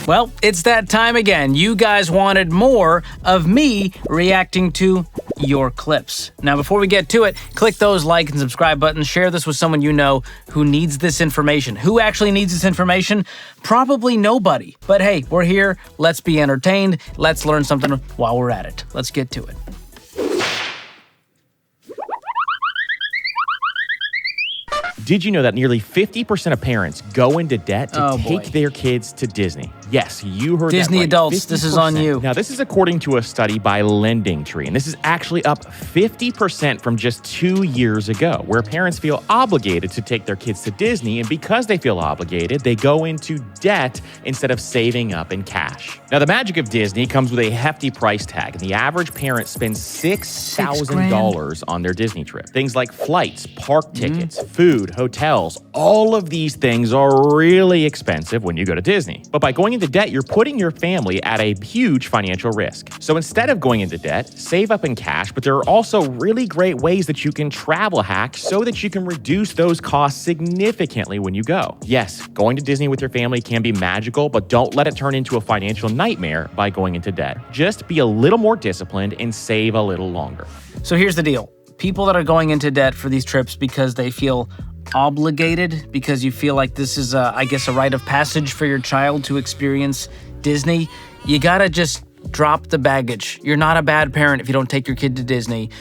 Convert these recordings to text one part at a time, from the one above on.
Well, it's that time again. You guys wanted more of me reacting to your clips. Now, before we get to it, click those like and subscribe buttons. Share this with someone you know who needs this information. Who actually needs this information? Probably nobody. But hey, we're here. Let's be entertained. Let's learn something while we're at it. Let's get to it. Did you know that nearly 50% of parents go into debt to boy. take their kids to Disney? Yes, you heard Disney that right. adults, this is on 50%. you. Now, this is according to a study by LendingTree, and this is actually up 50% from just 2 years ago, where parents feel obligated to take their kids to Disney, and because they feel obligated, they go into debt instead of saving up in cash. Now, the magic of Disney comes with a hefty price tag, and the average parent spends $6,000 on their Disney trip. Things like flights, park tickets, food, hotels, all of these things are really expensive when you go to Disney. But by going into debt, you're putting your family at a huge financial risk. So instead of going into debt, save up in cash, but there are also really great ways that you can travel hack so that you can reduce those costs significantly when you go. Yes, going to Disney with your family can be magical, but don't let it turn into a financial nightmare by going into debt. Just be a little more disciplined and save a little longer. So here's the deal. People that are going into debt for these trips because they feel obligated, because you feel like this is, a rite of passage for your child to experience Disney, you gotta just drop the baggage. You're not a bad parent if you don't take your kid to Disney.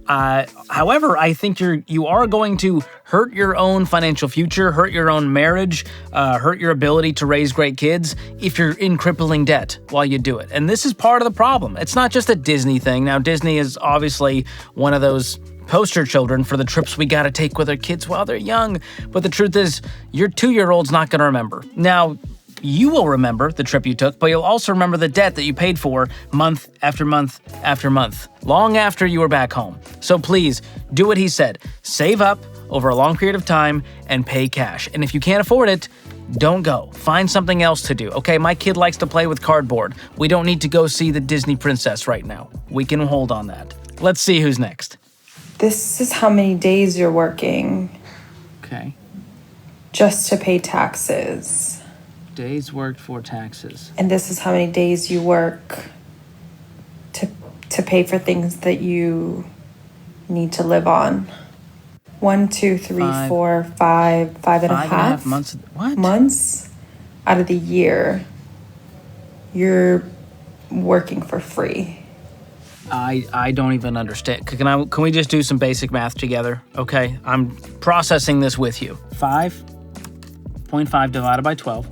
However, I think you are going to hurt your own financial future, hurt your own marriage, hurt your ability to raise great kids if you're in crippling debt while you do it. And this is part of the problem. It's not just a Disney thing. Now, Disney is obviously one of those poster children for the trips we gotta take with our kids while they're young. But the truth is, your 2-year-old's not gonna remember. Now, you will remember the trip you took, but you'll also remember the debt that you paid for month after month after month, long after you were back home. So please, do what he said. Save up over a long period of time and pay cash. And if you can't afford it, don't go. Find something else to do. Okay, my kid likes to play with cardboard. We don't need to go see the Disney princess right now. We can hold on that. Let's see who's next. This is how many days you're working. Okay. Just to pay taxes. Days worked for taxes. And this is how many days you work to pay for things that you need to live on. 1, 2, 3, 4, 5 and a half months. What? Months out of the year, you're working for free. I don't even understand. Can we just do some basic math together? Okay, I'm processing this with you. 5.5 divided by 12.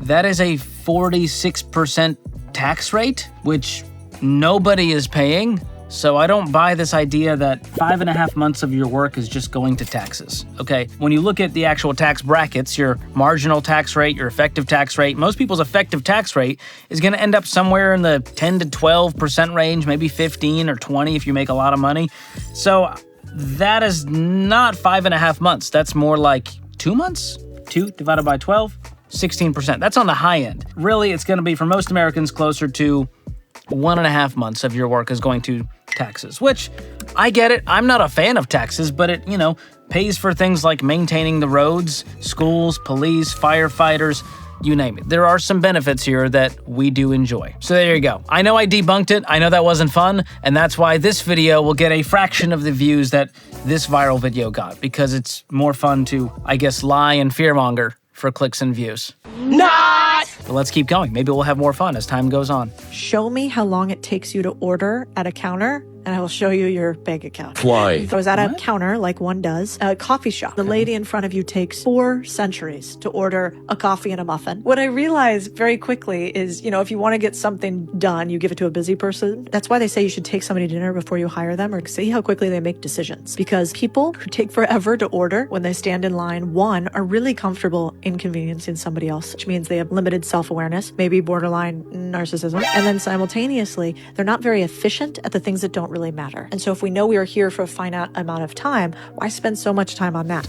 That is a 46% tax rate, which nobody is paying. So I don't buy this idea that 5.5 months of your work is just going to taxes, okay? When you look at the actual tax brackets, your marginal tax rate, your effective tax rate, most people's effective tax rate is gonna end up somewhere in the 10 to 12% range, maybe 15 or 20 if you make a lot of money. So that is not 5.5 months. That's more like 2 months? 2 divided by 12, 16%. That's on the high end. Really, it's gonna be, for most Americans, closer to 1.5 months of your work is going to taxes, which I get it. I'm not a fan of taxes, but it, pays for things like maintaining the roads, schools, police, firefighters, you name it. There are some benefits here that we do enjoy. So there you go. I know I debunked it. I know that wasn't fun, and that's why this video will get a fraction of the views that this viral video got, because it's more fun to, lie and fearmonger for clicks and views. Not! But let's keep going. Maybe we'll have more fun as time goes on. Show me how long it takes you to order at a counter, and I will show you your bank account. Fly. I was at a counter, like one does, a coffee shop. The lady in front of you takes 4 centuries to order a coffee and a muffin. What I realized very quickly is, if you want to get something done, you give it to a busy person. That's why they say you should take somebody to dinner before you hire them, or see how quickly they make decisions. Because people who take forever to order when they stand in line, one, are really comfortable inconveniencing somebody else, which means they have limited self-awareness, maybe borderline narcissism. And then simultaneously, they're not very efficient at the things that don't really matter. And so if we know we are here for a finite amount of time, why spend so much time on that?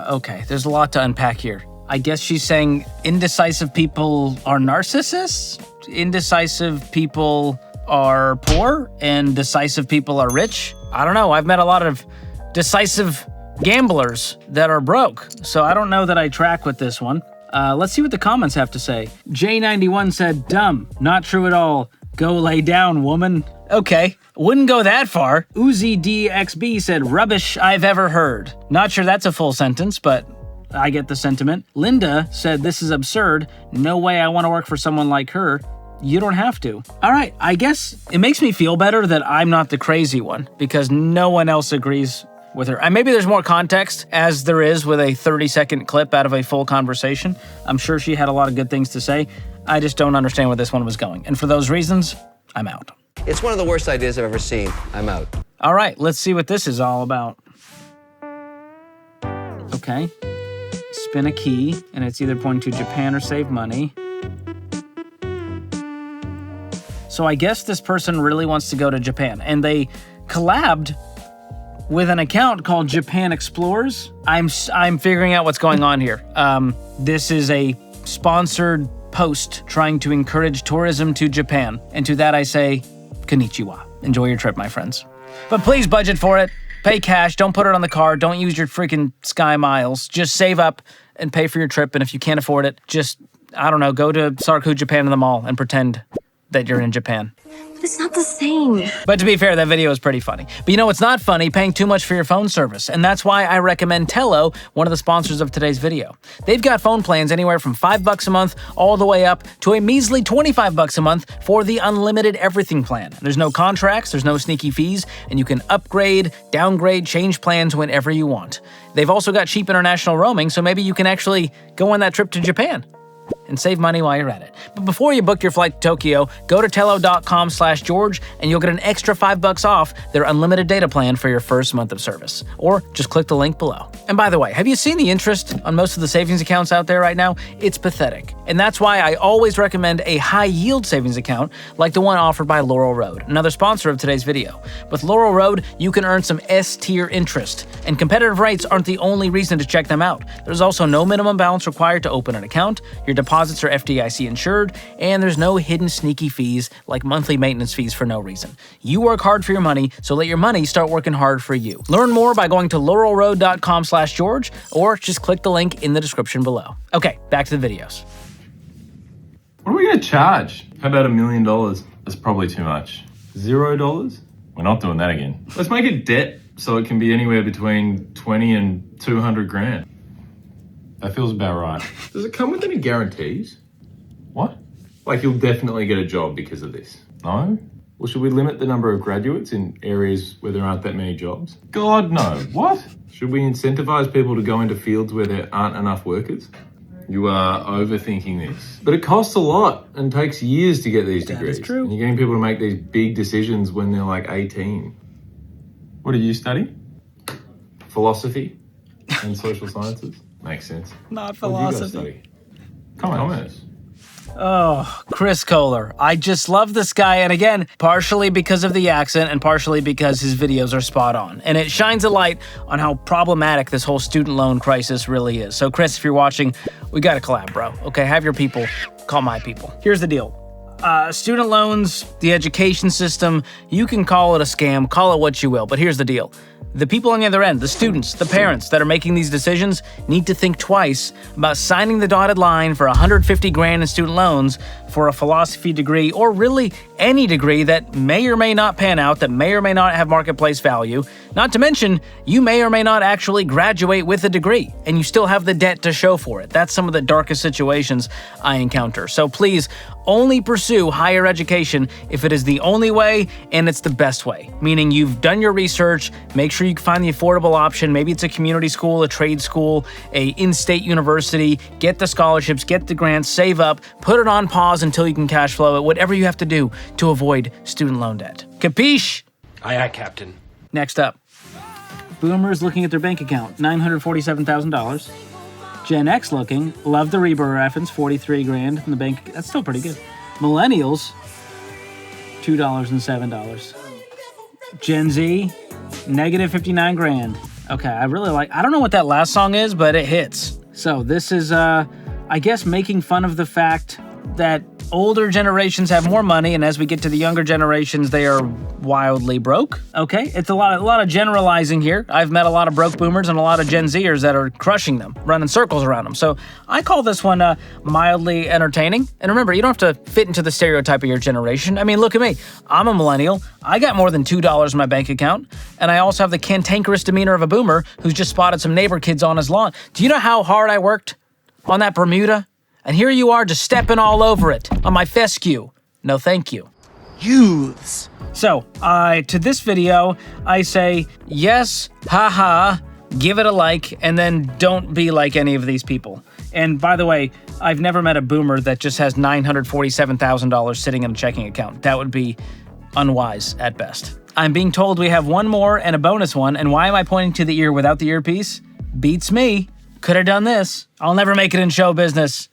Okay. There's a lot to unpack here. I guess she's saying indecisive people are narcissists? Indecisive people are poor and decisive people are rich? I don't know. I've met a lot of decisive gamblers that are broke, so I don't know that I track with this one. Let's see what the comments have to say. J91 said, dumb, not true at all. Go lay down, woman. Okay, wouldn't go that far. Uzi DXB said, rubbish I've ever heard. Not sure that's a full sentence, but I get the sentiment. Linda said, this is absurd. No way I want to work for someone like her. You don't have to. All right, I guess it makes me feel better that I'm not the crazy one because no one else agrees with her. And maybe there's more context as there is with a 30-second clip out of a full conversation. I'm sure she had a lot of good things to say. I just don't understand where this one was going. And for those reasons, I'm out. It's one of the worst ideas I've ever seen. I'm out. All right, let's see what this is all about. Okay. Spin a key, and it's either pointing to Japan or save money. So I guess this person really wants to go to Japan, and they collabed with an account called Japan Explorers. I'm figuring out what's going on here. This is a sponsored post trying to encourage tourism to Japan. And to that I say, konnichiwa. Enjoy your trip, my friends. But please budget for it. Pay cash. Don't put it on the card. Don't use your freaking Sky Miles. Just save up and pay for your trip. And if you can't afford it, just, I don't know, go to Sarku Japan in the mall and pretend that you're in Japan. But it's not the same. But to be fair, that video is pretty funny. But you know what's not funny? Paying too much for your phone service. And that's why I recommend Tello, one of the sponsors of today's video. They've got phone plans anywhere from $5 a month all the way up to a measly $25 a month for the unlimited everything plan. There's no contracts, there's no sneaky fees, and you can upgrade, downgrade, change plans whenever you want. They've also got cheap international roaming, so maybe you can actually go on that trip to Japan and save money while you're at it. But before you book your flight to Tokyo, go to tello.com/George and you'll get an extra $5 off their unlimited data plan for your first month of service. Or just click the link below. And by the way, have you seen the interest on most of the savings accounts out there right now? It's pathetic. And that's why I always recommend a high-yield savings account like the one offered by Laurel Road, another sponsor of today's video. With Laurel Road, you can earn some S-tier interest. And competitive rates aren't the only reason to check them out. There's also no minimum balance required to open an account, your deposits are FDIC insured, and there's no hidden sneaky fees like monthly maintenance fees for no reason. You work hard for your money, so let your money start working hard for you. Learn more by going to laurelroad.com/George or just click the link in the description below. Okay, back to the videos. What are we going to charge? How about $1 million? That's probably too much. $0? We're not doing that again. Let's make it debt so it can be anywhere between 20 and 200 grand. That feels about right. Does it come with any guarantees? What? Like you'll definitely get a job because of this? No? Well, should we limit the number of graduates in areas where there aren't that many jobs? God, no. What? Should we incentivize people to go into fields where there aren't enough workers? You are overthinking this. But it costs a lot and takes years to get these degrees. That is true. And you're getting people to make these big decisions when they're like 18. What do you study? Philosophy and social sciences. Makes sense. Not What did you guys study? Commerce. Oh, Chris Kohler. I just love this guy, and again, partially because of the accent and partially because his videos are spot on. And it shines a light on how problematic this whole student loan crisis really is. So Chris, if you're watching, we gotta collab, bro. Okay, have your people call my people. Here's the deal. Student loans, the education system, you can call it a scam, call it what you will, but here's the deal. The people on the other end, the students, the parents that are making these decisions need to think twice about signing the dotted line for 150 grand in student loans for a philosophy degree or really any degree that may or may not pan out, that may or may not have marketplace value. Not to mention, you may or may not actually graduate with a degree and you still have the debt to show for it. That's some of the darkest situations I encounter. So please, only pursue higher education if it is the only way and it's the best way. Meaning you've done your research, make sure you can find the affordable option. Maybe it's a community school, a trade school, a in-state university. Get the scholarships, get the grants, save up, put it on pause until you can cash flow it, whatever you have to do to avoid student loan debt. Capiche? Aye, aye, Captain. Next up, boomers looking at their bank account, $947,000. Gen X looking, love the Reaper reference, 43 grand in the bank. That's still pretty good. Millennials, $207. Gen Z, negative 59 grand. Okay, I don't know what that last song is, but it hits. So this is, I guess, making fun of the fact that older generations have more money, and as we get to the younger generations, they are wildly broke. Okay, it's a lot of generalizing here. I've met a lot of broke boomers and a lot of Gen Zers that are crushing them, running circles around them. So I call this one mildly entertaining. And remember, you don't have to fit into the stereotype of your generation. I mean, look at me. I'm a millennial. I got more than $2 in my bank account, and I also have the cantankerous demeanor of a boomer who's just spotted some neighbor kids on his lawn. Do you know how hard I worked on that Bermuda? And here you are just stepping all over it on my fescue. No thank you. Youths. So, to this video, I say yes, haha, give it a like, and then don't be like any of these people. And by the way, I've never met a boomer that just has $947,000 sitting in a checking account. That would be unwise at best. I'm being told we have one more and a bonus one, and why am I pointing to the ear without the earpiece? Beats me. Could have done this. I'll never make it in show business.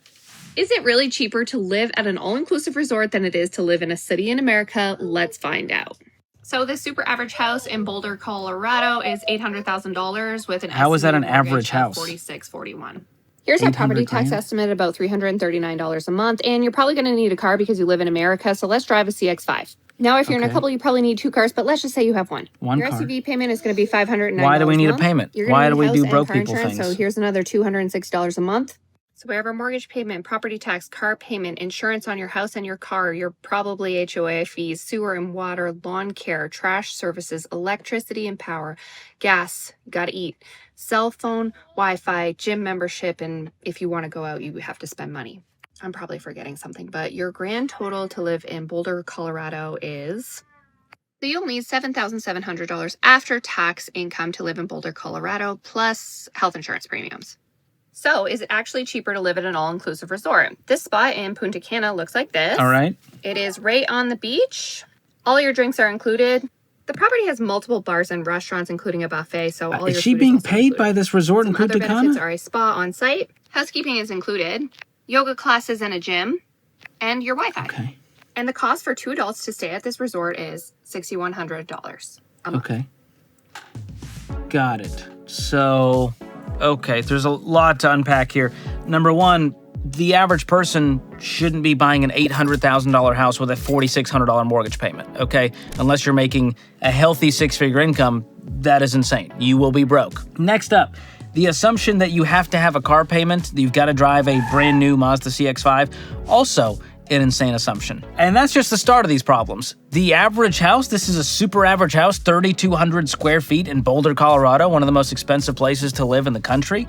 Is it really cheaper to live at an all-inclusive resort than it is to live in a city in America? Let's find out. So this super average house in Boulder, Colorado is $800,000 with an How is that an estimated average house? $4641. Here's our property tax grand? estimate, about $339 a month, and you're probably going to need a car because you live in America, so let's drive a CX-5. Now, if you're in a couple, you probably need 2 cars, but let's just say you have one. Your car. SUV payment is going to be $509 Why do we need a month. payment? You're gonna Why need do we house do and broke car people insurance, things? So here's another $206 a month. So we have our mortgage payment, property tax, car payment, insurance on your house and your car, your probably HOA fees, sewer and water, lawn care, trash services, electricity and power, gas, gotta eat, cell phone, Wi-Fi, gym membership, and if you want to go out, you have to spend money. I'm probably forgetting something, but your grand total to live in Boulder, Colorado is... So you'll need $7,700 after tax income to live in Boulder, Colorado, plus health insurance premiums. So is it actually cheaper to live at an all-inclusive resort? This spot in Punta Cana looks like this. All right. It is right on the beach. All your drinks are included. The property has multiple bars and restaurants, including a buffet. So all Is your she food being also paid included. by this resort in Some Punta other benefits Cana? are a spa on site. Housekeeping is included. Yoga classes and a gym. And your Wi-Fi. Okay. And the cost for 2 adults to stay at this resort is $6,100 a month. Okay. Got it. So, okay, there's a lot to unpack here. Number one, the average person shouldn't be buying an $800,000 house with a $4,600 mortgage payment, okay? Unless you're making a healthy 6-figure income, that is insane. You will be broke. Next up, the assumption that you have to have a car payment, that you've got to drive a brand new Mazda CX-5, also an insane assumption. And that's just the start of these problems. The average house, this is a super average house, 3,200 square feet in Boulder, Colorado, one of the most expensive places to live in the country.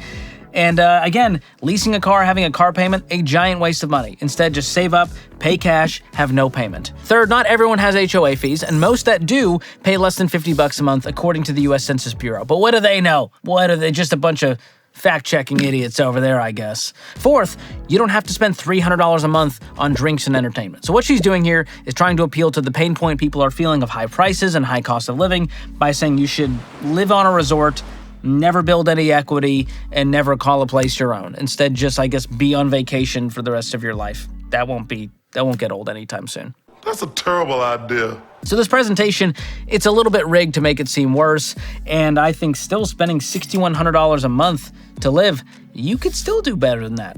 And again, leasing a car, having a car payment, a giant waste of money. Instead, just save up, pay cash, have no payment. Third, not everyone has HOA fees, and most that do pay less than $50 a month, according to the U.S. Census Bureau. But what do they know? What are they? Just a bunch of fact-checking idiots over there, I guess. Fourth, you don't have to spend $300 a month on drinks and entertainment. So what she's doing here is trying to appeal to the pain point people are feeling of high prices and high cost of living by saying you should live on a resort, never build any equity, and never call a place your own. Instead, just, I guess, be on vacation for the rest of your life. That won't get old anytime soon. That's a terrible idea. So this presentation, it's a little bit rigged to make it seem worse, and I think still spending $6,100 a month to live, you could still do better than that.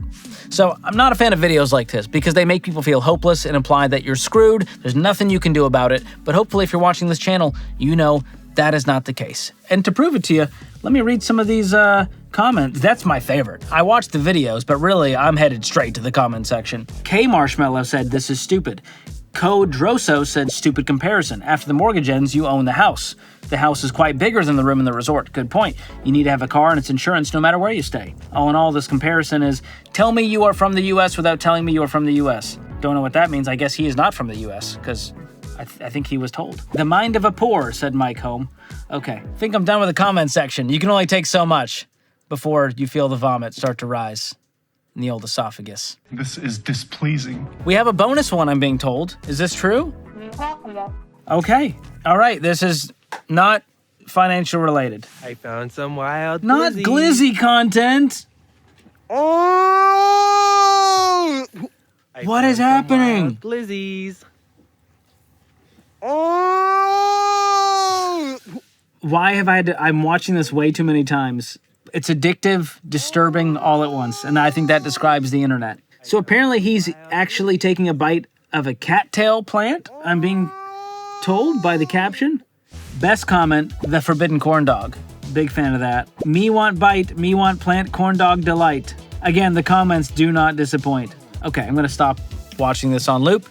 So I'm not a fan of videos like this because they make people feel hopeless and imply that you're screwed, there's nothing you can do about it, but hopefully if you're watching this channel, you know that is not the case. And to prove it to you, let me read some of these comments. That's my favorite. I watched the videos, but really I'm headed straight to the comment section. K Marshmallow said this is stupid. Code Droso said, stupid comparison. After the mortgage ends, you own the house. The house is quite bigger than the room in the resort. Good point. You need to have a car and its insurance no matter where you stay. All in all, this comparison is, tell me you are from the U.S. without telling me you are from the U.S. Don't know what that means. I guess he is not from the U.S. because I think he was told. The mind of a poor, said Mike Home. Okay, think I'm done with the comment section. You can only take so much before you feel the vomit start to rise in the old esophagus. This is displeasing. We have a bonus one, I'm being told. Is this true? Okay. All right. This is not financial related. I found some wild Not glizzy content. Oh! What is happening? Glizzies. Oh! Why have I had to, I'm watching this way too many times. It's addictive, disturbing all at once, and I think that describes the internet. So apparently he's actually taking a bite of a cattail plant, I'm being told by the caption. Best comment, the forbidden corn dog. Big fan of that. Me want bite, me want plant corn dog delight. Again, the comments do not disappoint. Okay, I'm gonna stop watching this on loop.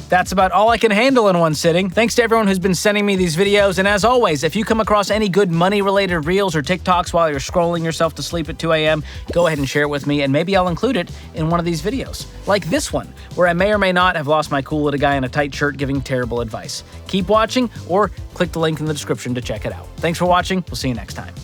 That's about all I can handle in one sitting. Thanks to everyone who's been sending me these videos. And as always, if you come across any good money-related reels or TikToks while you're scrolling yourself to sleep at 2 a.m., go ahead and share it with me, and maybe I'll include it in one of these videos. Like this one, where I may or may not have lost my cool at a guy in a tight shirt giving terrible advice. Keep watching, or click the link in the description to check it out. Thanks for watching. We'll see you next time.